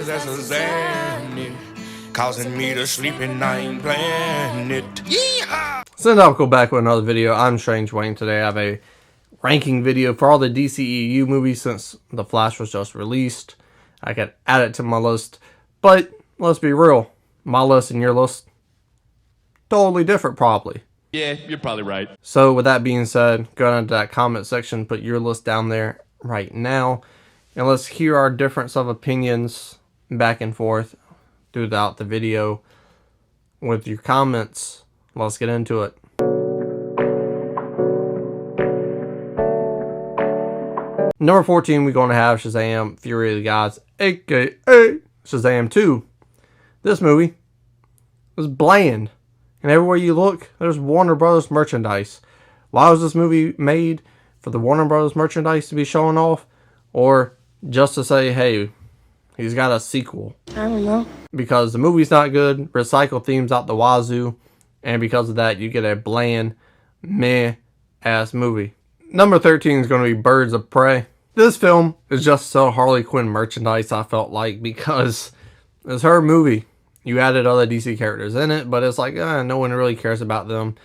That's a Zanny, causing me to sleep and I ain't planning it. Yeehaw! So now I'll go back with another video. I'm Strange Wayne. Today I have a ranking video for all the DCEU movies since The Flash was just released. I could add it to my list, but let's be real. My list and your list, totally different probably. Yeah, you're probably right. So with that being said, go down to that comment section, put your list down there right now, and let's hear our difference of opinions back and forth throughout the video with your comments. Let's get into it. Number 14, we're going to have Shazam! Fury of the Gods, aka Shazam 2. This movie was bland, and everywhere you look, there's Warner Brothers merchandise. Why was this movie made? For the Warner Brothers merchandise to be showing off? Or just to say, hey, he's got a sequel? I don't know. Because the movie's not good, recycle themes out the wazoo, and because of that, you get a bland, meh-ass movie. Number 13 is going to be Birds of Prey. This film is just so Harley Quinn merchandise, I felt like, because it's her movie. You added other DC characters in it, but it's like, no one really cares about them.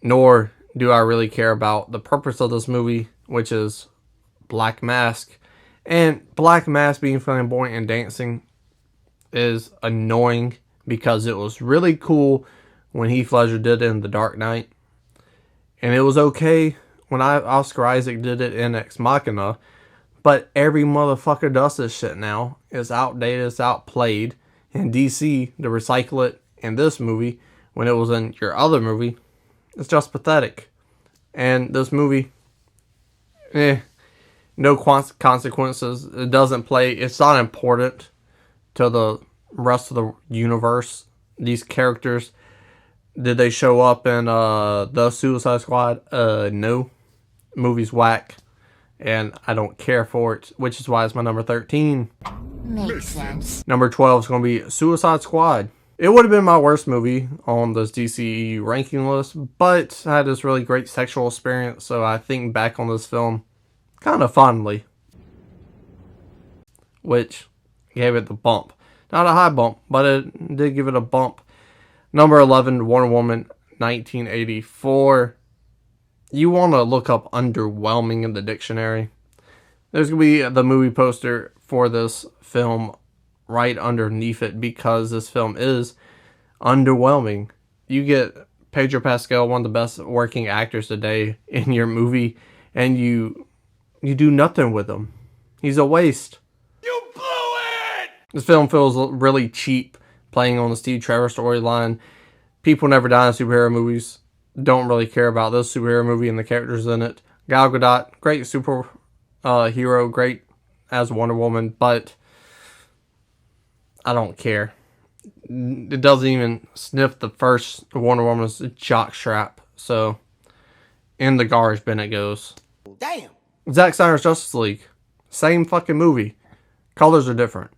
Nor do I really care about the purpose of this movie, which is Black Mask. And Black Mask being flamboyant and dancing is annoying because it was really cool when Heath Ledger did it in The Dark Knight. And it was okay when Oscar Isaac did it in Ex Machina. But every motherfucker does this shit now. It's outdated, it's outplayed. And DC, to recycle it in this movie, when it was in your other movie, it's just pathetic. And this movie, no consequences. It doesn't play, it's not important to the rest of the universe. These characters, did they show up in the Suicide Squad? No. Movie's whack, and I don't care for it, which is why it's my number 13. Makes sense. Number 12 is going to be Suicide Squad. It would have been my worst movie on this DCEU ranking list, but I had this really great sexual experience, so I think back on this film kind of fondly, which gave it the bump. Not a high bump, but it did give it a bump. Number 11, Wonder Woman 1984. You want to look up underwhelming in the dictionary. There's going to be the movie poster for this film right underneath it because this film is underwhelming. You get Pedro Pascal, one of the best working actors today, in your movie, and you do nothing with him. He's a waste. You blew it! This film feels really cheap, playing on the Steve Trevor storyline. People never die in superhero movies. Don't really care about this superhero movie and the characters in it. Gal Gadot, great super hero, great as Wonder Woman, but I don't care. It doesn't even sniff the first Wonder Woman's jockstrap. So, in the garbage bin it goes. Damn. Zack Snyder's Justice League. Same fucking movie. Colors are different.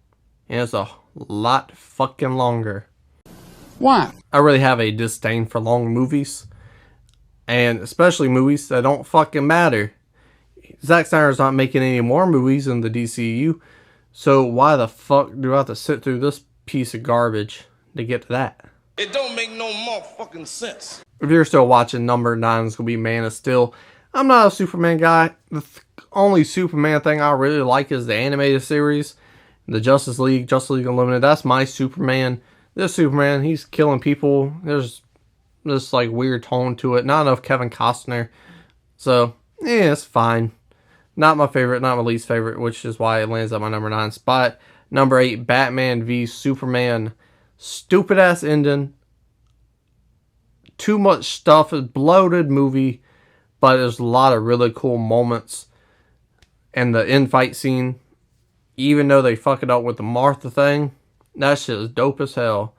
And it's a lot fucking longer. Why? I really have a disdain for long movies. And especially movies that don't fucking matter. Zack Snyder's not making any more movies in the DCEU. So why the fuck do I have to sit through this piece of garbage to get to that? It don't make no more fucking sense. If you're still watching, number 9 is going to be Man of Steel. I'm not a Superman guy. The only Superman thing I really like is the animated series. The Justice League Unlimited. That's my Superman. This Superman, he's killing people. There's this like weird tone to it. Not enough Kevin Costner. So, yeah, it's fine. Not my favorite, not my least favorite, which is why it lands at my number 9 spot. Number 8, Batman v Superman. Stupid ass ending. Too much stuff. It's a bloated movie, but there's a lot of really cool moments. And the in-fight scene, even though they fuck it up with the Martha thing, that shit is dope as hell.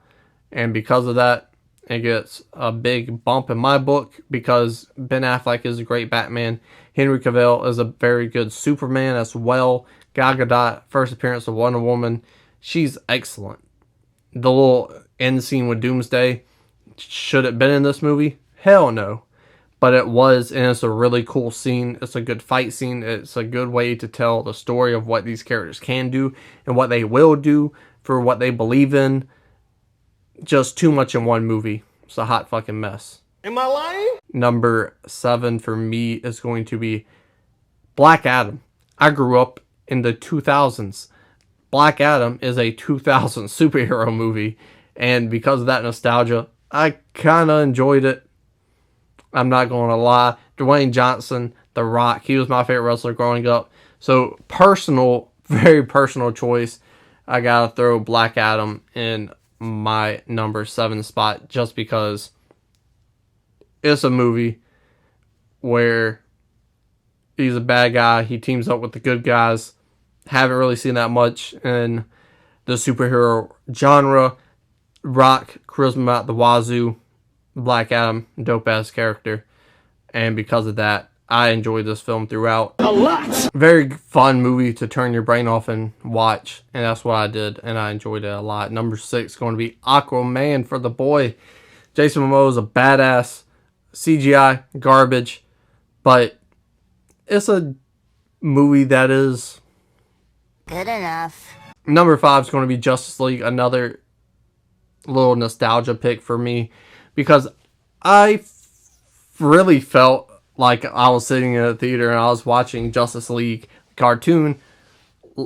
And because of that, it gets a big bump in my book because Ben Affleck is a great Batman. Henry Cavill is a very good Superman as well. Gal Gadot, first appearance of Wonder Woman, she's excellent. The little end scene with Doomsday, should it been in this movie? Hell no. But it was, and it's a really cool scene. It's a good fight scene. It's a good way to tell the story of what these characters can do and what they will do for what they believe in. Just too much in one movie. It's a hot fucking mess. Am I lying? Number 7 for me is going to be Black Adam. I grew up in the 2000s. Black Adam is a 2000 superhero movie, and because of that nostalgia, I kind of enjoyed it. I'm not going to lie. Dwayne Johnson, The Rock, he was my favorite wrestler growing up. So personal, very personal choice. I gotta throw Black Adam in my number 7 spot just because it's a movie where he's a bad guy. He teams up with the good guys. Haven't really seen that much in the superhero genre. Rock, charisma out the wazoo. Black Adam, dope ass character. And because of that, I enjoyed this film throughout. A lot! Very fun movie to turn your brain off and watch. And that's what I did. And I enjoyed it a lot. Number 6 going to be Aquaman for the boy. Jason Momoa is a badass. CGI, garbage. But it's a movie that is Good enough. Number 5 is going to be Justice League. Another little nostalgia pick for me. Because I really felt like I was sitting in a theater and I was watching Justice League cartoon,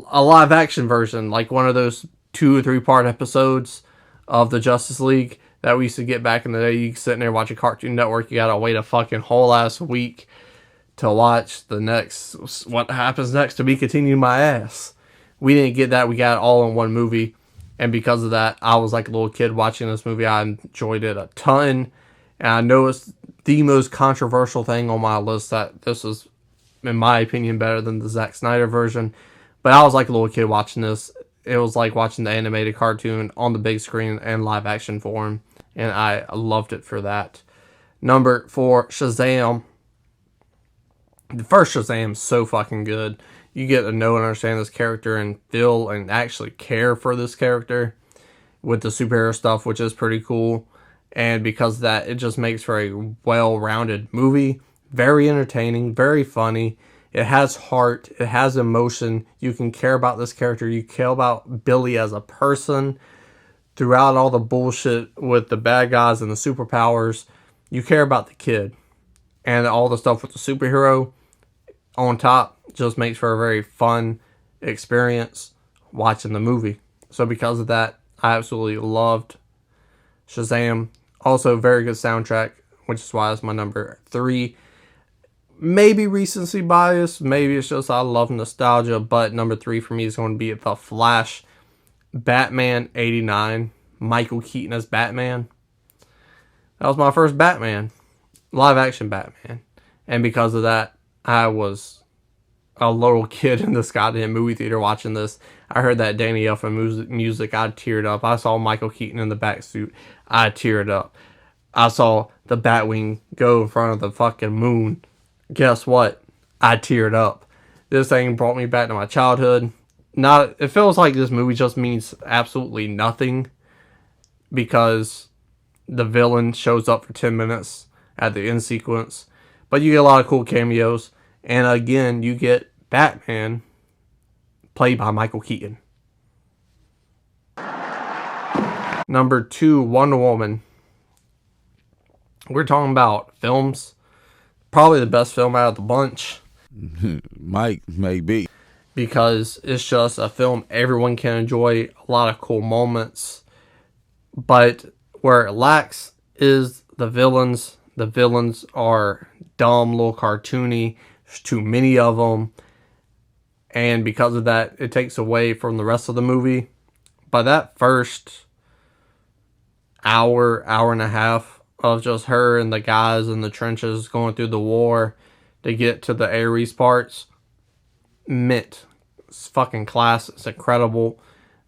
a live action version, like one of those 2 or 3 part episodes of the Justice League that we used to get back in the day. You sitting there watching Cartoon Network, you gotta wait a fucking whole ass week to watch the next, what happens next to be continued my ass. We didn't get that. We got it all in one movie. And because of that, I was like a little kid watching this movie. I enjoyed it a ton. And I know it's the most controversial thing on my list, that this is, in my opinion, better than the Zack Snyder version. But I was like a little kid watching this. It was like watching the animated cartoon on the big screen and live action form. And I loved it for that. Number 4, Shazam. The first Shazam is so fucking good. You get to know and understand this character and feel and actually care for this character with the superhero stuff, which is pretty cool. And because of that, it just makes for a well-rounded movie. Very entertaining, very funny. It has heart. It has emotion. You can care about this character. You care about Billy as a person. Throughout all the bullshit with the bad guys and the superpowers, you care about the kid. And all the stuff with the superhero on top just makes for a very fun experience watching the movie. So because of that, I absolutely loved Shazam. Also, very good soundtrack, which is why it's my number 3. Maybe recency bias. Maybe it's just I love nostalgia. But number 3 for me is going to be The Flash. Batman 89. Michael Keaton as Batman. That was my first Batman. Live action Batman. And because of that, I was a little kid in this goddamn movie theater watching this. I heard that Danny Elfman music. I teared up. I saw Michael Keaton in the back suit. I teared up. I saw the Batwing go in front of the fucking moon. Guess what? I teared up. This thing brought me back to my childhood. It feels like this movie just means absolutely nothing because the villain shows up for 10 minutes at the end sequence. But you get a lot of cool cameos. And again, you get Batman played by Michael Keaton. Number 2, Wonder Woman. We're talking about films. Probably the best film out of the bunch. Maybe. Because it's just a film everyone can enjoy. A lot of cool moments. But where it lacks is the villains. The villains are dumb, little cartoony. There's too many of them. And because of that, it takes away from the rest of the movie. By that first hour and a half of just her and the guys in the trenches going through the war to get to the Ares parts, it's fucking class. It's incredible.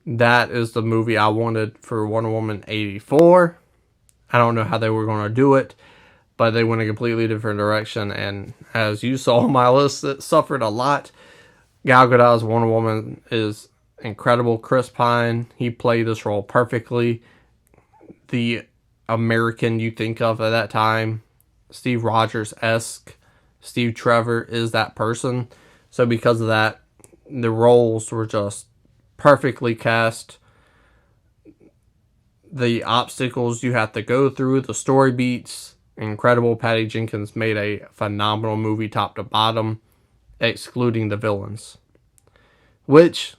That is the movie I wanted for Wonder Woman 84. I don't know how they were going to do it, but they went a completely different direction. And as you saw on my list, it suffered a lot. Gal Gadot's Wonder Woman is incredible. Chris Pine, he played this role perfectly. The American you think of at that time, Steve Rogers-esque. Steve Trevor is that person. So because of that, the roles were just perfectly cast. The obstacles you have to go through, the story beats, incredible. Patty Jenkins made a phenomenal movie top to bottom, excluding the villains. Which,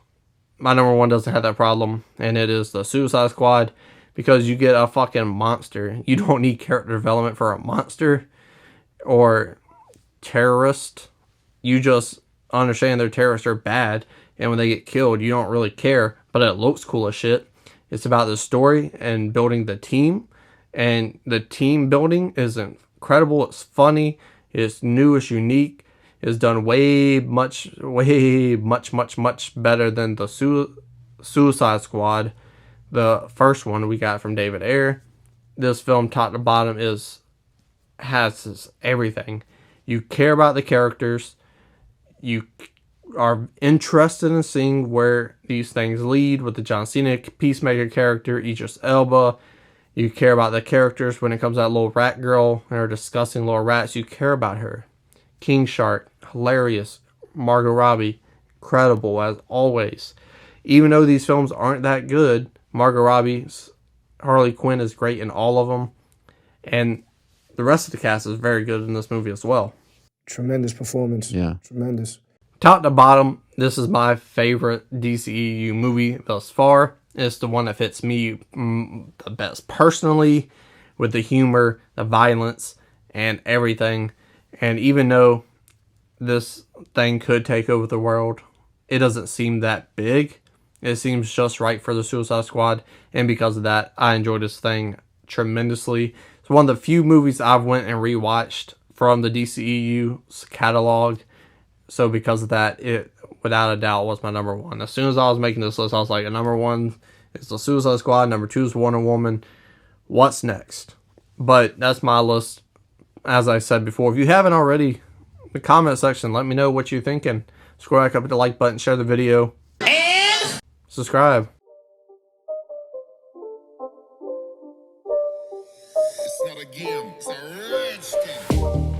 my number one doesn't have that problem, and it is the Suicide Squad, because you get a fucking monster. You don't need character development for a monster or terrorist. You just understand their terrorists are bad, and when they get killed, you don't really care, but it looks cool as shit. It's about the story and building the team, and the team building is incredible. It's funny, it's new, it's unique, it's done much better than the Suicide Squad, the first one we got from David Ayer. This film, top to bottom, has everything. You care about the characters. You are interested in seeing where these things lead with the John Cena Peacemaker character, Idris Elba. You care about the characters when it comes to that little rat girl and her discussing little rats. You care about her. King Shark, hilarious. Margot Robbie, incredible as always. Even though these films aren't that good, Margot Robbie's Harley Quinn is great in all of them. And the rest of the cast is very good in this movie as well. Tremendous performance. Yeah. Tremendous. Top to bottom, this is my favorite DCEU movie thus far. It's the one that fits me the best personally, with the humor, the violence, and everything. And even though this thing could take over the world, it doesn't seem that big. It seems just right for the Suicide Squad, and because of that, I enjoyed this thing tremendously. It's one of the few movies I've went and rewatched from the DCEU's catalog. So because of that, it without a doubt was my number one. As soon as I was making this list, I was like, number one is the Suicide Squad, number two is Wonder Woman. What's next? But that's my list. As I said before, if you haven't already, in the comment section, let me know what you're thinking. Scroll back up to the like button, share the video, and subscribe. It's not a game, it's a rich thing.